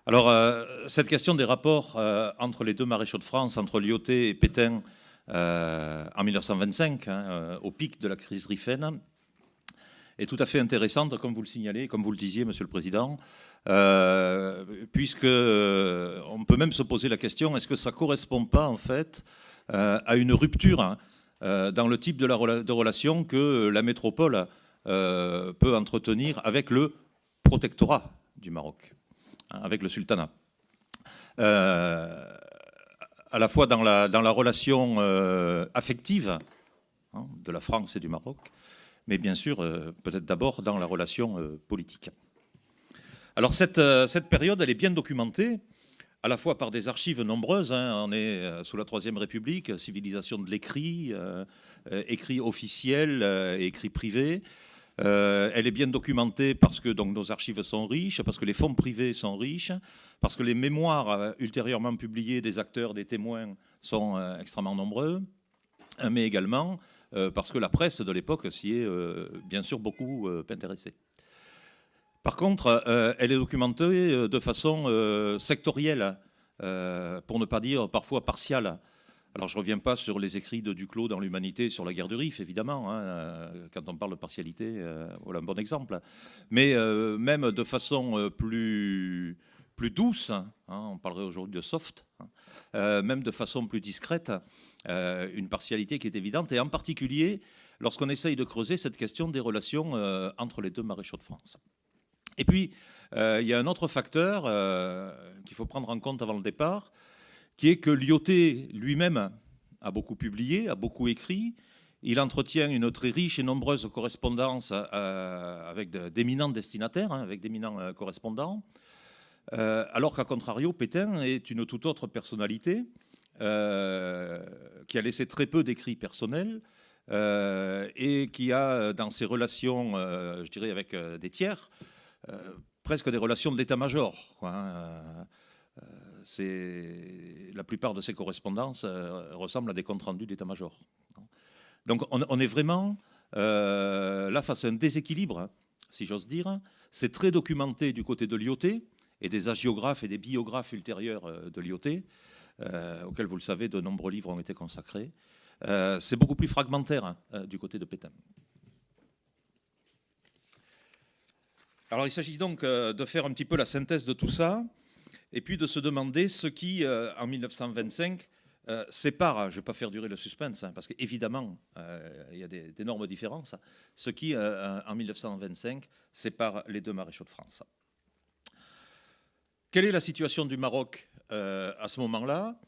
Alors, cette question des rapports entre les deux maréchaux de France, entre Lyautey et Pétain, en 1925, au pic de la crise Rifaine, est tout à fait intéressante, comme vous le signalez, comme vous le disiez, Monsieur le Président, puisque on peut même se poser la question, est-ce que ça ne correspond pas, en fait, à une rupture dans le type de relation que la métropole peut entretenir avec le protectorat du Maroc, avec le sultanat. À la fois dans la relation affective de la France et du Maroc, mais bien sûr, peut-être d'abord dans la relation politique. Alors cette période, elle est bien documentée, à la fois par des archives nombreuses. On est sous la Troisième République, civilisation de l'écrit, écrit officiel, écrit privé. Elle est bien documentée parce que donc, nos archives sont riches, parce que les fonds privés sont riches, parce que les mémoires ultérieurement publiées des acteurs, des témoins sont extrêmement nombreux, mais également parce que la presse de l'époque s'y est bien sûr beaucoup intéressée. Par contre, elle est documentée de façon sectorielle, pour ne pas dire parfois partiale. Alors, je ne reviens pas sur les écrits de Duclos dans l'Humanité sur la guerre du Rif, évidemment. Quand on parle de partialité, voilà un bon exemple. Mais même de façon plus douce, on parlerait aujourd'hui de soft, même de façon plus discrète, une partialité qui est évidente, et en particulier lorsqu'on essaye de creuser cette question des relations entre les deux maréchaux de France. Et puis, il y a un autre facteur qu'il faut prendre en compte avant le départ, qui est que Lyautey lui-même a beaucoup publié, a beaucoup écrit. Il entretient une très riche et nombreuse correspondance avec d'éminents destinataires, avec d'éminents correspondants, alors qu'à contrario, Pétain est une toute autre personnalité qui a laissé très peu d'écrits personnels et qui a, dans ses relations, je dirais, avec des tiers, presque des relations d'état-major, la plupart de ces correspondances ressemblent à des comptes rendus d'état-major. Donc on est vraiment là face à un déséquilibre, si j'ose dire. C'est très documenté du côté de Lyautey et des hagiographes et des biographes ultérieurs de Lyautey, auxquels, vous le savez, de nombreux livres ont été consacrés. C'est beaucoup plus fragmentaire du côté de Pétain. Alors il s'agit donc de faire un petit peu la synthèse de tout ça, et puis de se demander ce qui, en 1925, sépare, je ne vais pas faire durer le suspense, parce qu'évidemment, il y a d'énormes différences, ce qui, en 1925, sépare les deux maréchaux de France. Quelle est la situation du Maroc à ce moment-là ?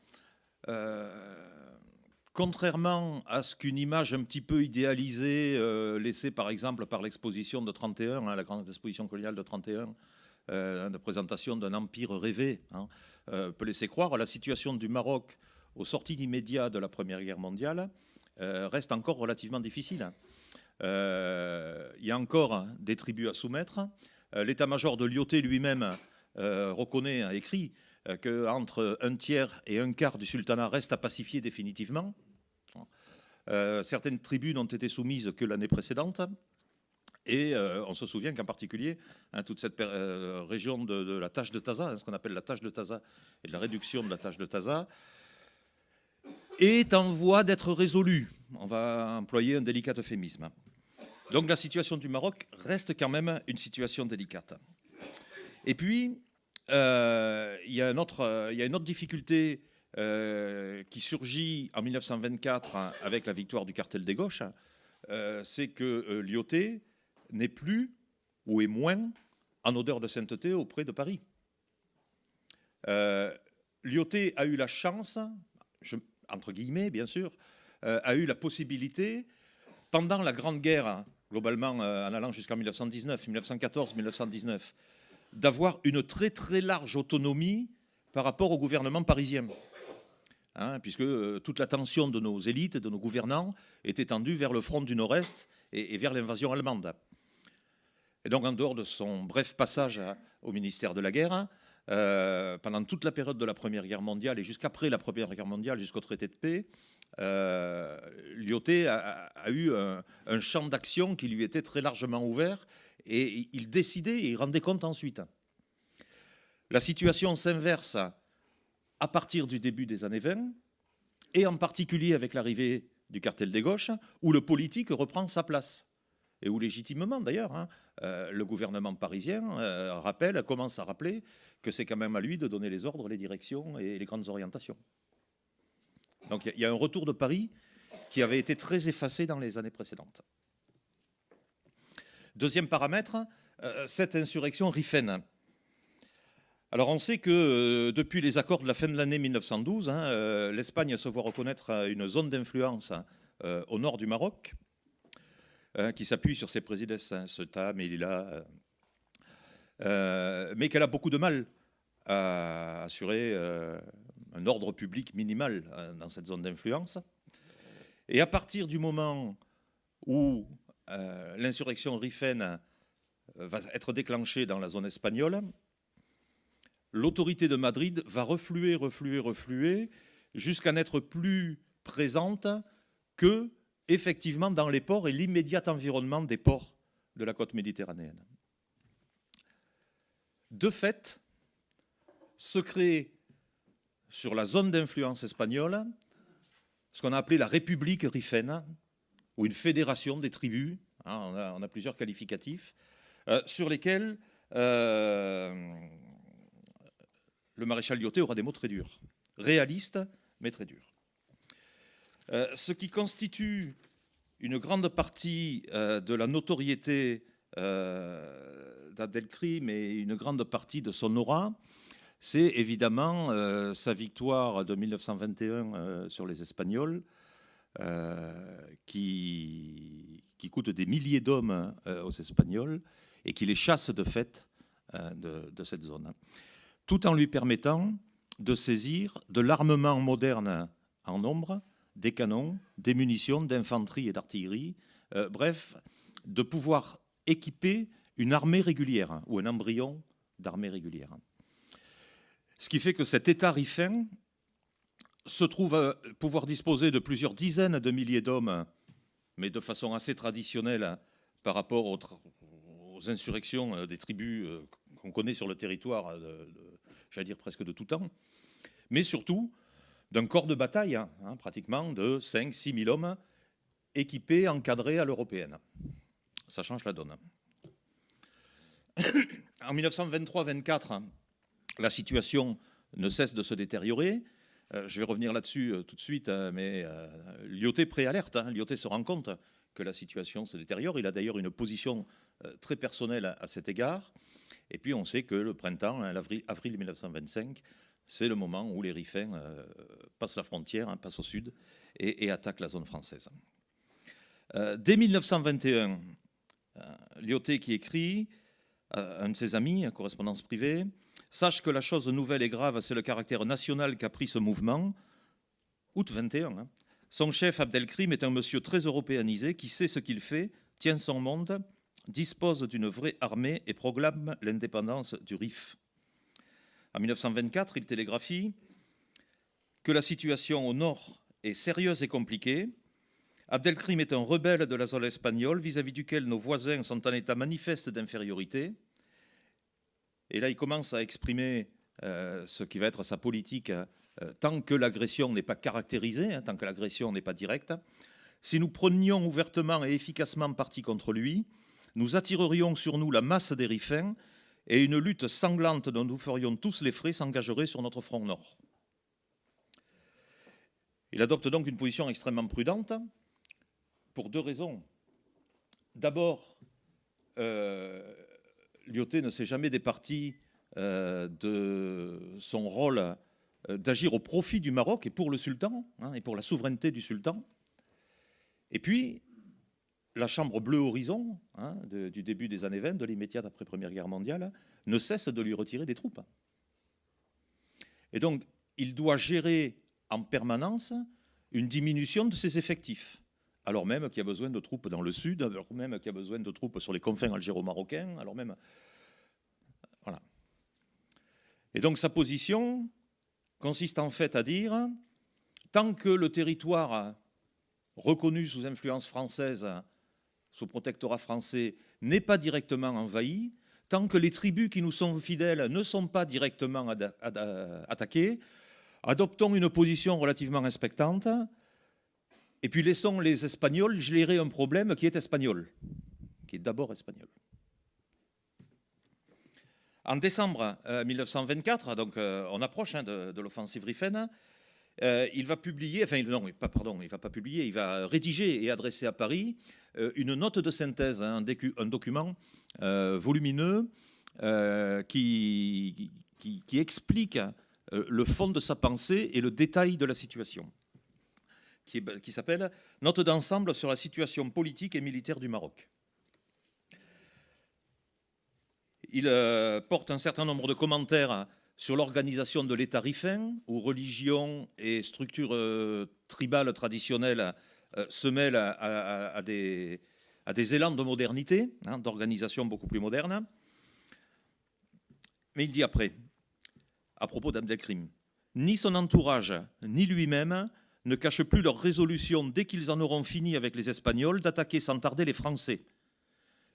Contrairement à ce qu'une image un petit peu idéalisée, laissée par exemple par l'exposition de 31, la grande exposition coloniale de 31, de présentation d'un empire rêvé, peut laisser croire, la situation du Maroc aux sorties immédiates de la Première Guerre mondiale reste encore relativement difficile. Il y a encore des tribus à soumettre. L'état-major de Lyautey lui-même reconnaît, a écrit, qu'entre un tiers et un quart du sultanat reste à pacifier définitivement. Certaines tribus n'ont été soumises que l'année précédente. Et on se souvient qu'en particulier, toute cette région de la tâche de Taza, ce qu'on appelle la tâche de Taza, et de la réduction de la tâche de Taza, est en voie d'être résolue. On va employer un délicat euphémisme. Donc la situation du Maroc reste quand même une situation délicate. Et puis, il y a une autre difficulté qui surgit en 1924 avec la victoire du cartel des gauches, c'est que Lyautey n'est plus, ou est moins, en odeur de sainteté auprès de Paris. Lyautey a eu la chance, entre guillemets bien sûr, a eu la possibilité, pendant la Grande Guerre, globalement en allant jusqu'en 1919, 1914, 1919, d'avoir une très très large autonomie par rapport au gouvernement parisien. Puisque toute l'attention de nos élites, de nos gouvernants, était tendue vers le front du Nord-Est et vers l'invasion allemande. Et donc, en dehors de son bref passage au ministère de la Guerre, pendant toute la période de la Première Guerre mondiale et jusqu'après la Première Guerre mondiale, jusqu'au traité de paix, Lyautey a eu un champ d'action qui lui était très largement ouvert et il décidait et il rendait compte ensuite. La situation s'inverse à partir du début des années 20, et en particulier avec l'arrivée du cartel des gauches, où le politique reprend sa place. Et où légitimement d'ailleurs, le gouvernement parisien commence à rappeler que c'est quand même à lui de donner les ordres, les directions et les grandes orientations. Donc il y a un retour de Paris qui avait été très effacé dans les années précédentes. Deuxième paramètre, cette insurrection riffaine. Alors on sait que depuis les accords de la fin de l'année 1912, l'Espagne se voit reconnaître une zone d'influence au nord du Maroc, qui s'appuie sur ses présidences, Ceuta, Melilla, mais qu'elle a beaucoup de mal à assurer un ordre public minimal dans cette zone d'influence. Et à partir du moment où l'insurrection riffaine va être déclenchée dans la zone espagnole, l'autorité de Madrid va refluer, jusqu'à n'être plus présente que, effectivement, dans les ports et l'immédiat environnement des ports de la côte méditerranéenne. De fait, se crée sur la zone d'influence espagnole ce qu'on a appelé la République riffaine, ou une fédération des tribus, on a plusieurs qualificatifs, sur lesquels le maréchal Lyautey aura des mots très durs, réalistes, mais très durs. Ce qui constitue une grande partie de la notoriété d'Abdelkrim et une grande partie de son aura, c'est évidemment sa victoire de 1921 sur les Espagnols, qui coûte des milliers d'hommes aux Espagnols et qui les chasse de fait de cette zone, tout en lui permettant de saisir de l'armement moderne en nombre, des canons, des munitions, d'infanterie et d'artillerie, bref, de pouvoir équiper une armée régulière ou un embryon d'armée régulière. Ce qui fait que cet État riffain se trouve pouvoir disposer de plusieurs dizaines de milliers d'hommes, mais de façon assez traditionnelle par rapport aux insurrections des tribus qu'on connaît sur le territoire, j'allais dire presque de tout temps, mais surtout d'un corps de bataille, pratiquement de 5-6 000 hommes, équipés, encadrés à l'européenne. Ça change la donne. En 1923-24, la situation ne cesse de se détériorer. Je vais revenir là-dessus tout de suite, mais Lyautey préalerte. Lyautey se rend compte que la situation se détériore. Il a d'ailleurs une position très personnelle à cet égard. Et puis on sait que le printemps, avril 1925, c'est le moment où les riffains passent la frontière, passent au sud et attaquent la zone française. Dès 1921, Lyautey qui écrit à un de ses amis, correspondance privée, « Sache que la chose nouvelle et grave, c'est le caractère national qu'a pris ce mouvement. » Août 21. Son chef, Abdelkrim, est un monsieur très européanisé qui sait ce qu'il fait, tient son monde, dispose d'une vraie armée et proclame l'indépendance du Rif. En 1924, il télégraphie que la situation au nord est sérieuse et compliquée. Abdelkrim est un rebelle de la zone espagnole vis-à-vis duquel nos voisins sont en état manifeste d'infériorité. Et là, il commence à exprimer ce qui va être sa politique tant que l'agression n'est pas caractérisée, tant que l'agression n'est pas directe. Si nous prenions ouvertement et efficacement parti contre lui, nous attirerions sur nous la masse des riffains et une lutte sanglante dont nous ferions tous les frais s'engagerait sur notre front nord. Il adopte donc une position extrêmement prudente pour deux raisons. D'abord, Lyautey ne s'est jamais départi de son rôle d'agir au profit du Maroc et pour le sultan, et pour la souveraineté du sultan. Et puis, la Chambre bleue horizon du début des années 20, de l'immédiat après Première Guerre mondiale, ne cesse de lui retirer des troupes. Et donc, il doit gérer en permanence une diminution de ses effectifs, alors même qu'il y a besoin de troupes dans le sud, alors même qu'il y a besoin de troupes sur les confins algéro-marocains, alors même... Voilà. Et donc sa position consiste en fait à dire, tant que le territoire reconnu sous influence française, sous protectorat français, n'est pas directement envahi, tant que les tribus qui nous sont fidèles ne sont pas directement attaquées, adoptons une position relativement expectante, et puis laissons les Espagnols gérer un problème qui est espagnol, qui est d'abord espagnol. En décembre 1924, donc on approche de l'offensive Rifaine, il va publier, enfin non, pardon, il va pas publier, il va rédiger et adresser à Paris une note de synthèse, un document volumineux qui explique le fond de sa pensée et le détail de la situation, qui s'appelle « Note d'ensemble sur la situation politique et militaire du Maroc ». Il porte un certain nombre de commentaires sur l'organisation de l'État rifin, où religion et structures tribales traditionnelles se mêlent à des élans de modernité, hein, d'organisation beaucoup plus moderne. Mais il dit après, à propos d'Abdelkrim, ni son entourage, ni lui-même ne cachent plus leur résolution, dès qu'ils en auront fini avec les Espagnols, d'attaquer sans tarder les Français.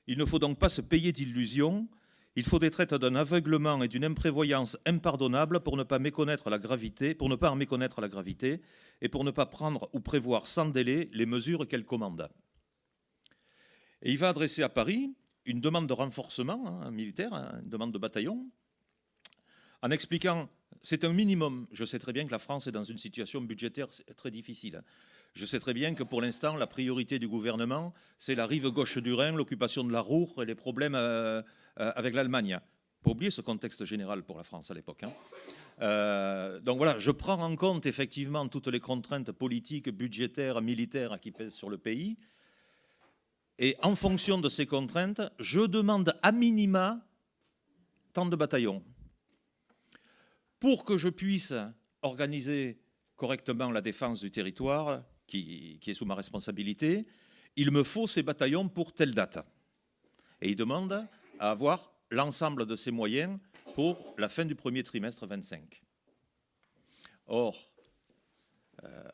Il ne faut donc pas se payer d'illusions. Il faut des traites d'un aveuglement et d'une imprévoyance impardonnable pour ne pas méconnaître la gravité, pour ne pas en méconnaître la gravité, et pour ne pas prendre ou prévoir sans délai les mesures qu'elle commande. Et il va adresser à Paris une demande de renforcement militaire, une demande de bataillon, en expliquant, c'est un minimum. Je sais très bien que la France est dans une situation budgétaire très difficile. Je sais très bien que pour l'instant, la priorité du gouvernement, c'est la rive gauche du Rhin, l'occupation de la Ruhr et les problèmes avec l'Allemagne. Pas oublier ce contexte général pour la France à l'époque. Donc voilà, je prends en compte effectivement toutes les contraintes politiques, budgétaires, militaires qui pèsent sur le pays. Et en fonction de ces contraintes, je demande à minima tant de bataillons. Pour que je puisse organiser correctement la défense du territoire qui est sous ma responsabilité, il me faut ces bataillons pour telle date. Et il demande à avoir l'ensemble de ces moyens pour la fin du premier trimestre 25. Or,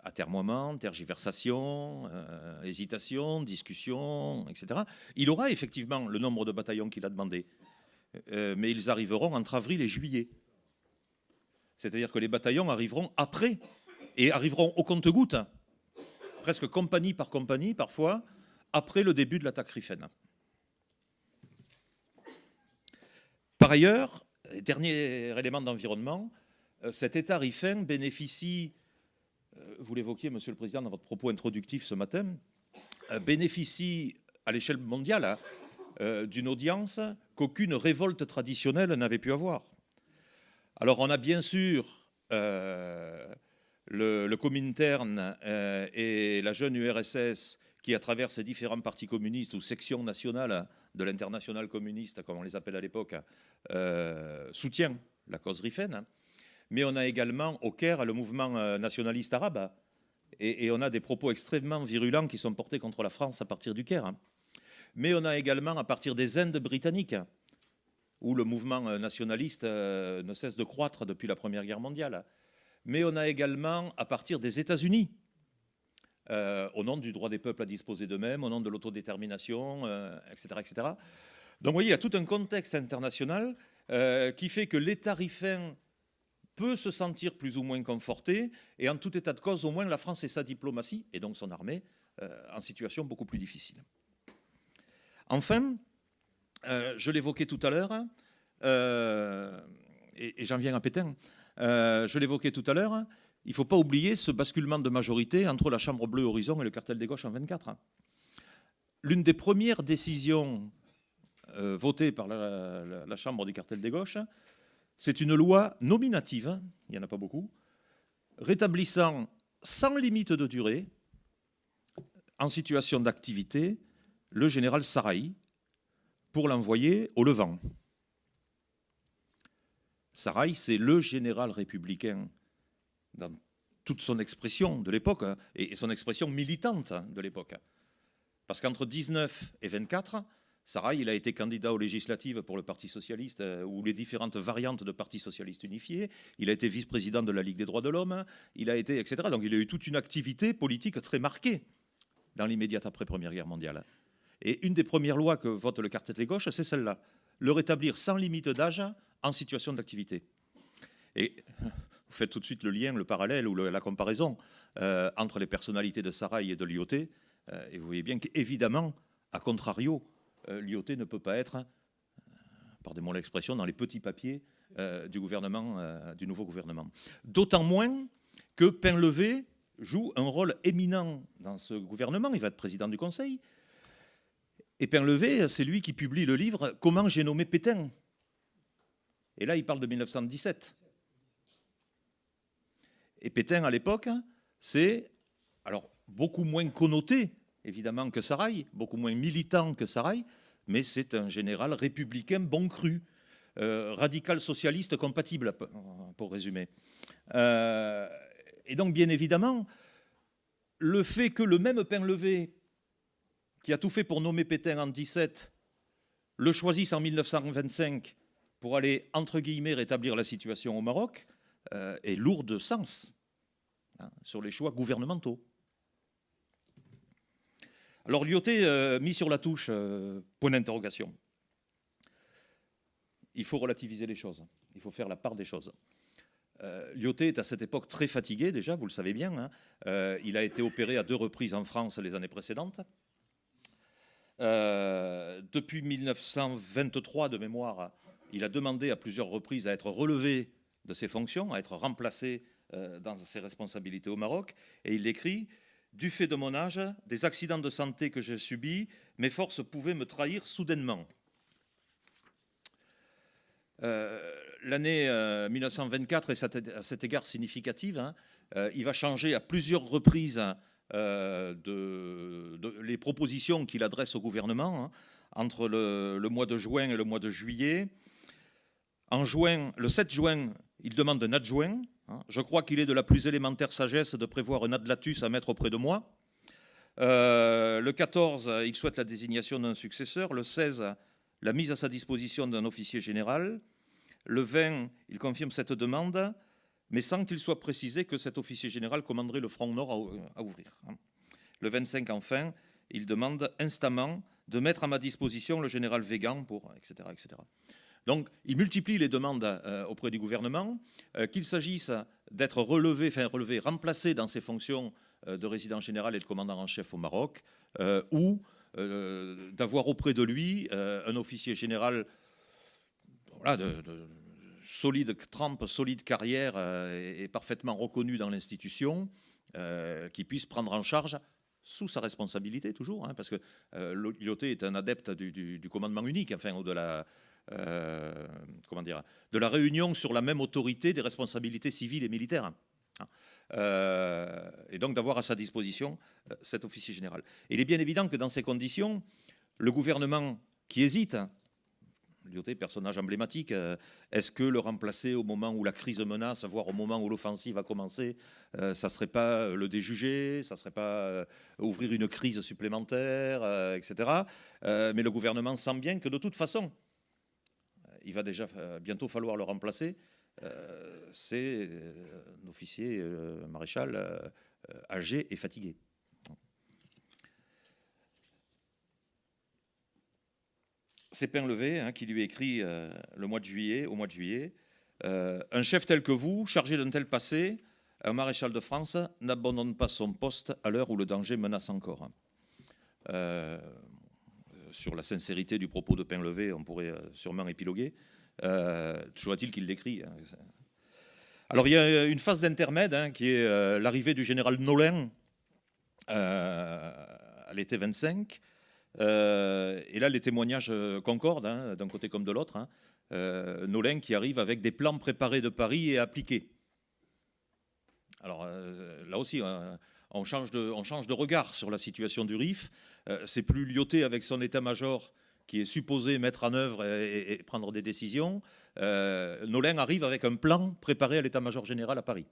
atermoiement, tergiversation, hésitation, discussion, etc. Il aura effectivement le nombre de bataillons qu'il a demandé, mais ils arriveront entre avril et juillet. C'est-à-dire que les bataillons arriveront après et arriveront au compte-gouttes, presque compagnie par compagnie parfois, après le début de l'attaque rifaine. Par ailleurs, dernier élément d'environnement, cet État rifin bénéficie, vous l'évoquiez, Monsieur le Président, dans votre propos introductif ce matin, bénéficie à l'échelle mondiale d'une audience qu'aucune révolte traditionnelle n'avait pu avoir. Alors on a bien sûr le Comintern et la jeune URSS qui, à travers ces différents partis communistes ou sections nationales de l'internationale communiste, comme on les appelle à l'époque, soutient la cause rifaine. Mais on a également au Caire le mouvement nationaliste arabe. Et on a des propos extrêmement virulents qui sont portés contre la France à partir du Caire. Mais on a également à partir des Indes britanniques, où le mouvement nationaliste ne cesse de croître depuis la Première Guerre mondiale. Mais on a également à partir des États-Unis, au nom du droit des peuples à disposer d'eux-mêmes, au nom de l'autodétermination, etc., etc. Donc vous voyez, il y a tout un contexte international qui fait que l'État rifin peut se sentir plus ou moins conforté, et en tout état de cause, au moins la France et sa diplomatie, et donc son armée, en situation beaucoup plus difficile. Enfin, je l'évoquais tout à l'heure, et j'en viens à Pétain, je l'évoquais tout à l'heure, il ne faut pas oublier ce basculement de majorité entre la Chambre bleue Horizon et le cartel des gauches en 24. L'une des premières décisions votées par la Chambre du cartel des gauches, c'est une loi nominative, il n'y en a pas beaucoup, rétablissant sans limite de durée, en situation d'activité, le général Sarraï pour l'envoyer au Levant. Sarraï, c'est le général républicain dans toute son expression de l'époque, et son expression militante de l'époque. Parce qu'entre 19 et 24, Sarraï, il a été candidat aux législatives pour le Parti socialiste, ou les différentes variantes de Parti socialiste unifié. Il a été vice-président de la Ligue des droits de l'homme, il a été, etc. Donc il a eu toute une activité politique très marquée dans l'immédiate après-Première Guerre mondiale. Et une des premières lois que vote le cartel des gauches, c'est celle-là. le rétablir sans limite d'âge en situation d'activité. Et vous faites tout de suite le lien, le parallèle ou la comparaison entre les personnalités de Sarrail et de Lyautey, et vous voyez bien qu'évidemment, à contrario, Lyautey ne peut pas être, pardonnez-moi l'expression, dans les petits papiers du gouvernement, du nouveau gouvernement. D'autant moins que Painlevé joue un rôle éminent dans ce gouvernement. Il va être président du Conseil. Et Painlevé, c'est lui qui publie le livre « Comment j'ai nommé Pétain ». Et là, il parle de 1917. Et Pétain, à l'époque, c'est alors beaucoup moins connoté, évidemment, que Sarrail, beaucoup moins militant que Sarrail, mais c'est un général républicain bon cru, radical socialiste compatible, pour résumer. Et donc, bien évidemment, le fait que le même Painlevé, qui a tout fait pour nommer Pétain en 17, le choisisse en 1925 pour aller, entre guillemets, rétablir la situation au Maroc, est lourd de sens sur les choix gouvernementaux. Alors Lyautey, mis sur la touche, point d'interrogation. Il faut relativiser les choses, il faut faire la part des choses. Lyautey est à cette époque très fatigué déjà, vous le savez bien. Hein. Il a été opéré à 2 reprises en France les années précédentes. Depuis 1923 de mémoire, il a demandé à plusieurs reprises à être relevé de ses fonctions, à être remplacé dans ses responsabilités au Maroc. Et il écrit « Du fait de mon âge, des accidents de santé que j'ai subis, mes forces pouvaient me trahir soudainement. » L'année 1924 est à cet égard significative. Hein. Il va changer à plusieurs reprises les propositions qu'il adresse au gouvernement, hein, entre le mois de juin et le mois de juillet. En juin, le 7 juin, il demande un adjoint. Hein. Je crois qu'il est de la plus élémentaire sagesse de prévoir un adlatus à mettre auprès de moi. Le 14, il souhaite la désignation d'un successeur. Le 16, la mise à sa disposition d'un officier général. Le 20, il confirme cette demande, mais sans qu'il soit précisé que cet officier général commanderait le front nord à ouvrir. Le 25, enfin, il demande instamment de mettre à ma disposition le général Végan pour, etc., etc. Donc, il multiplie les demandes auprès du gouvernement, qu'il s'agisse d'être relevé, remplacé dans ses fonctions de résident général et de commandant en chef au Maroc, ou d'avoir auprès de lui un officier général voilà, de solide trempe, solide carrière et parfaitement reconnu dans l'institution, qui puisse prendre en charge, sous sa responsabilité toujours, hein, parce que Lyautey est un adepte du commandement unique, enfin, ou de la... comment dire, de la réunion sur la même autorité des responsabilités civiles et militaires. Et donc d'avoir à sa disposition cet officier général. Et il est bien évident que dans ces conditions, le gouvernement qui hésite, Lyautey, personnage emblématique, est-ce que le remplacer au moment où la crise menace, voire au moment où l'offensive a commencé, ça ne serait pas le déjuger, ça ne serait pas ouvrir une crise supplémentaire, etc. Mais le gouvernement sent bien que de toute façon, il va déjà bientôt falloir le remplacer. C'est un officier maréchal âgé et fatigué. C'est Painlevé hein, qui lui écrit au mois de juillet, un chef tel que vous, chargé d'un tel passé, un maréchal de France n'abandonne pas son poste à l'heure où le danger menace encore. Sur la sincérité du propos de Painlevé, on pourrait sûrement épiloguer. Toujours est-il qu'il l'écrit. Hein. Alors il y a une phase d'intermède hein, qui est l'arrivée du général Nolin à l'été 25. Et là, les témoignages concordent, hein, d'un côté comme de l'autre. Hein. Nolin qui arrive avec des plans préparés de Paris et appliqués. Alors là aussi, on change de regard sur la situation du RIF. C'est plus Lyautey avec son état-major qui est supposé mettre en œuvre et prendre des décisions. Nolin arrive avec un plan préparé à l'état-major général à Paris.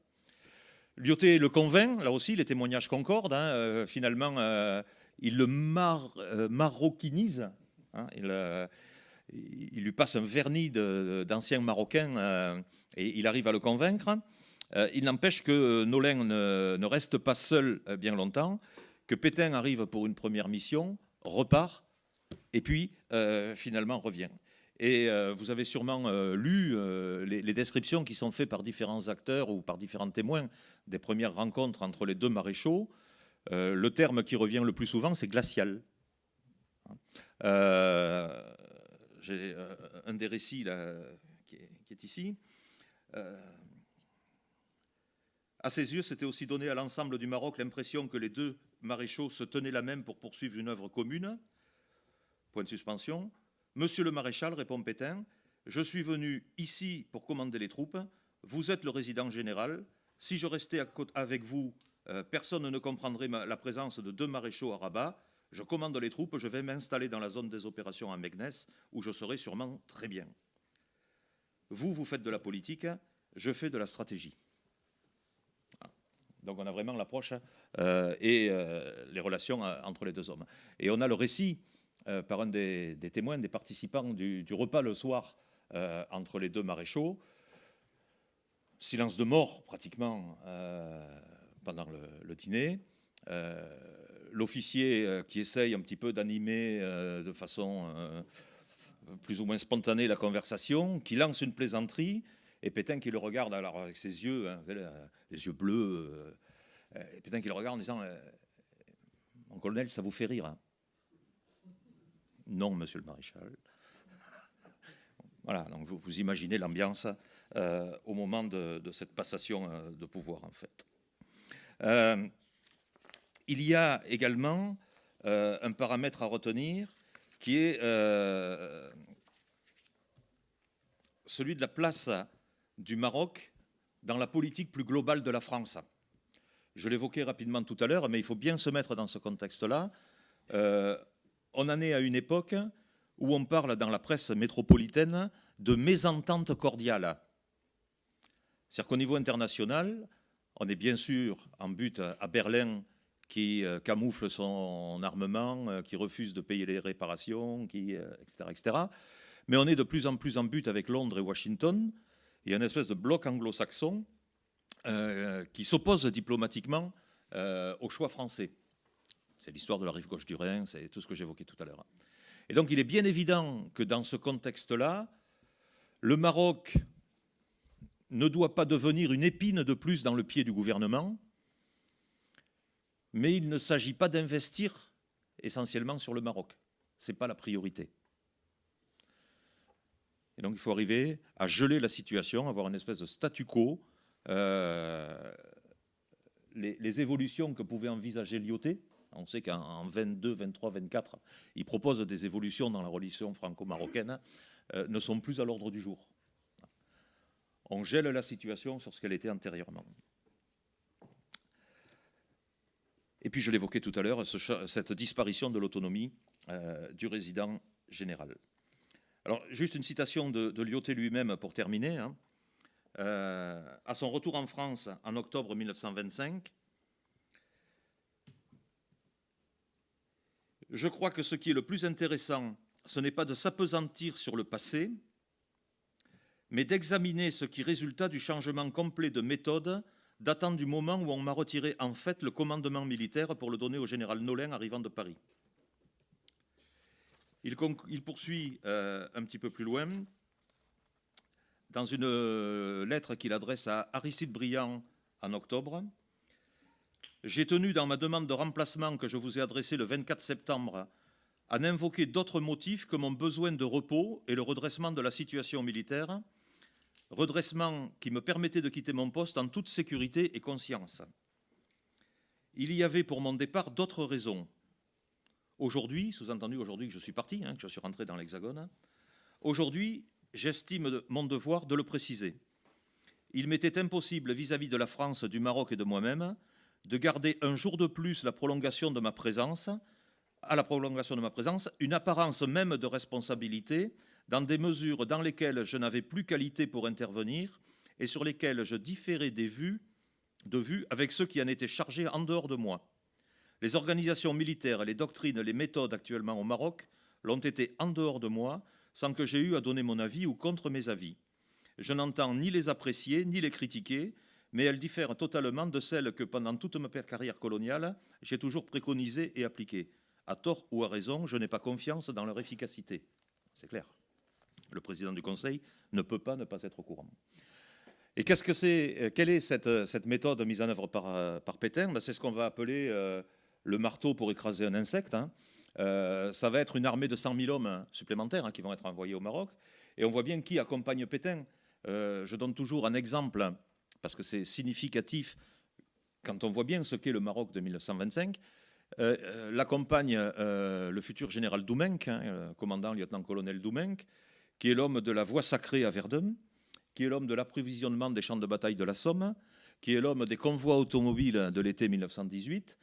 Lyautey le convainc, là aussi, les témoignages concordent. Hein, finalement, il le maroquinise. Hein, il lui passe un vernis d'ancien marocain et il arrive à le convaincre. Il n'empêche que Nolin ne reste pas seul bien longtemps, que Pétain arrive pour une première mission, repart, et puis finalement revient. Et vous avez sûrement lu les descriptions qui sont faites par différents acteurs ou par différents témoins des premières rencontres entre les deux maréchaux. Le terme qui revient le plus souvent, c'est glacial. J'ai un des récits là, qui est ici. À ses yeux, c'était aussi donné à l'ensemble du Maroc l'impression que les deux maréchaux se tenaient la main pour poursuivre une œuvre commune. Point de suspension. Monsieur le maréchal, répond Pétain, je suis venu ici pour commander les troupes. Vous êtes le résident général. Si je restais avec vous, personne ne comprendrait la présence de deux maréchaux à Rabat. Je commande les troupes, je vais m'installer dans la zone des opérations à Meknès, où je serai sûrement très bien. Vous, vous faites de la politique, je fais de la stratégie. Donc on a vraiment l'approche et les relations entre les deux hommes. Et on a le récit par un des témoins, des participants du repas le soir entre les deux maréchaux. Silence de mort pratiquement pendant le dîner. L'officier qui essaye un petit peu d'animer de façon plus ou moins spontanée la conversation, qui lance une plaisanterie, et Pétain qui le regarde alors avec ses yeux, hein, les yeux bleus, et Pétain qui le regarde en disant mon colonel, ça vous fait rire hein? Non, monsieur le maréchal. Voilà, donc vous imaginez l'ambiance au moment de cette passation de pouvoir, en fait. Il y a également un paramètre à retenir qui est celui de la place du Maroc dans la politique plus globale de la France. Je l'évoquais rapidement tout à l'heure, mais il faut bien se mettre dans ce contexte-là. On en est à une époque où on parle dans la presse métropolitaine de mésentente cordiale. C'est-à-dire qu'au niveau international, on est bien sûr en but à Berlin qui camoufle son armement, qui refuse de payer les réparations, etc., etc. Mais on est de plus en plus en but avec Londres et Washington. Il y a une espèce de bloc anglo-saxon qui s'oppose diplomatiquement au choix français. C'est l'histoire de la rive gauche du Rhin, c'est tout ce que j'évoquais tout à l'heure. Et donc il est bien évident que dans ce contexte-là, le Maroc ne doit pas devenir une épine de plus dans le pied du gouvernement, mais il ne s'agit pas d'investir essentiellement sur le Maroc. Ce n'est pas la priorité. Et donc il faut arriver à geler la situation, avoir une espèce de statu quo. Les évolutions que pouvait envisager Lyautey, on sait qu'en 22, 23, 24, il propose des évolutions dans la relation franco-marocaine, ne sont plus à l'ordre du jour. On gèle la situation sur ce qu'elle était antérieurement. Et puis je l'évoquais tout à l'heure, cette disparition de l'autonomie du résident général. Alors juste une citation de Lyautey lui-même pour terminer. Hein. À son retour en France en octobre 1925, je crois que ce qui est le plus intéressant, ce n'est pas de s'appesantir sur le passé, mais d'examiner ce qui résulta du changement complet de méthode datant du moment où on m'a retiré en fait le commandement militaire pour le donner au général Nolin arrivant de Paris. Il poursuit un petit peu plus loin, dans une lettre qu'il adresse à Aristide Briand en octobre. J'ai tenu dans ma demande de remplacement que je vous ai adressée le 24 septembre à n'invoquer d'autres motifs que mon besoin de repos et le redressement de la situation militaire, redressement qui me permettait de quitter mon poste en toute sécurité et conscience. Il y avait pour mon départ d'autres raisons. Aujourd'hui, sous-entendu aujourd'hui que je suis parti, que je suis rentré dans l'Hexagone, aujourd'hui, j'estime mon devoir de le préciser. Il m'était impossible vis-à-vis de la France, du Maroc et de moi-même de garder un jour de plus la prolongation de ma présence, une apparence même de responsabilité dans des mesures dans lesquelles je n'avais plus qualité pour intervenir et sur lesquelles je différais de vue avec ceux qui en étaient chargés en dehors de moi. Les organisations militaires, les doctrines, les méthodes actuellement au Maroc l'ont été en dehors de moi, sans que j'aie eu à donner mon avis ou contre mes avis. Je n'entends ni les apprécier, ni les critiquer, mais elles diffèrent totalement de celles que, pendant toute ma carrière coloniale, j'ai toujours préconisées et appliquées. À tort ou à raison, je n'ai pas confiance dans leur efficacité. C'est clair. Le président du Conseil ne peut pas ne pas être au courant. Et qu'est-ce que c'est, quelle est cette méthode mise en œuvre par Pétain? C'est ce qu'on va appeler le marteau pour écraser un insecte. Ça va être une armée de 100 000 hommes supplémentaires qui vont être envoyés au Maroc. Et on voit bien qui accompagne Pétain. Je donne toujours un exemple, parce que c'est significatif, quand on voit bien ce qu'est le Maroc de 1925. L'accompagne le futur général Doumenc, commandant lieutenant-colonel Doumenc, qui est l'homme de la voie sacrée à Verdun, qui est l'homme de l'approvisionnement des champs de bataille de la Somme, qui est l'homme des convois automobiles de l'été 1918,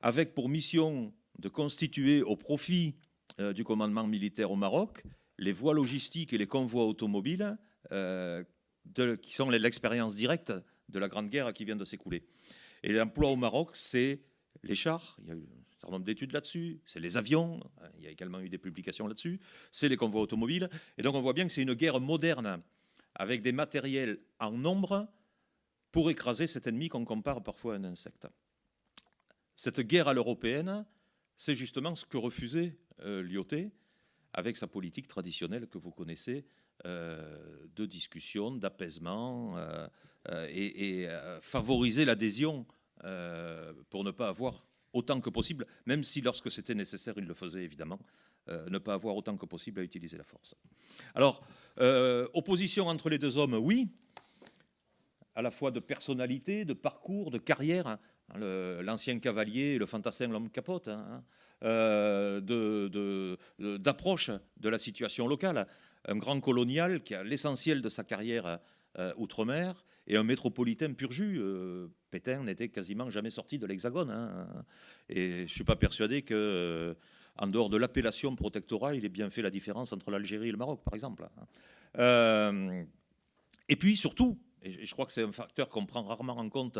avec pour mission de constituer au profit du commandement militaire au Maroc les voies logistiques et les convois automobiles qui sont l'expérience directe de la Grande Guerre qui vient de s'écouler. Et l'emploi au Maroc, c'est les chars, il y a eu un certain nombre d'études là-dessus, c'est les avions, il y a également eu des publications là-dessus, c'est les convois automobiles. Et donc on voit bien que c'est une guerre moderne, avec des matériels en nombre, pour écraser cet ennemi qu'on compare parfois à un insecte. Cette guerre à l'européenne, c'est justement ce que refusait Lyautey, avec sa politique traditionnelle que vous connaissez, de discussion, d'apaisement, et favoriser l'adhésion pour ne pas avoir autant que possible, même si lorsque c'était nécessaire, il le faisait évidemment, ne pas avoir autant que possible à utiliser la force. Alors, opposition entre les deux hommes, oui, à la fois de personnalité, de parcours, de carrière, l'ancien cavalier, le fantassin, l'homme capote, d'approche de la situation locale. Un grand colonial qui a l'essentiel de sa carrière outre-mer et un métropolitain pur jus. Pétain n'était quasiment jamais sorti de l'Hexagone. Et je ne suis pas persuadé que, en dehors de l'appellation protectorat, il ait bien fait la différence entre l'Algérie et le Maroc, par exemple. Et puis surtout, et je crois que c'est un facteur qu'on prend rarement en compte,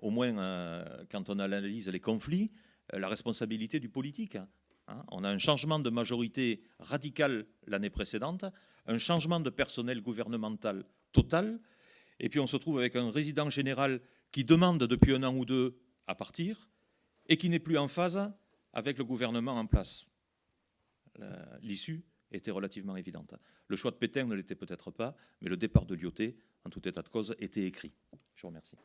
au moins quand on analyse les conflits, la responsabilité du politique. On a un changement de majorité radical l'année précédente, un changement de personnel gouvernemental total, et puis on se trouve avec un résident général qui demande depuis un an ou deux à partir et qui n'est plus en phase avec le gouvernement en place. L'issue était relativement évidente. Le choix de Pétain ne l'était peut-être pas, mais le départ de Lyautey, en tout état de cause, était écrit. Je vous remercie.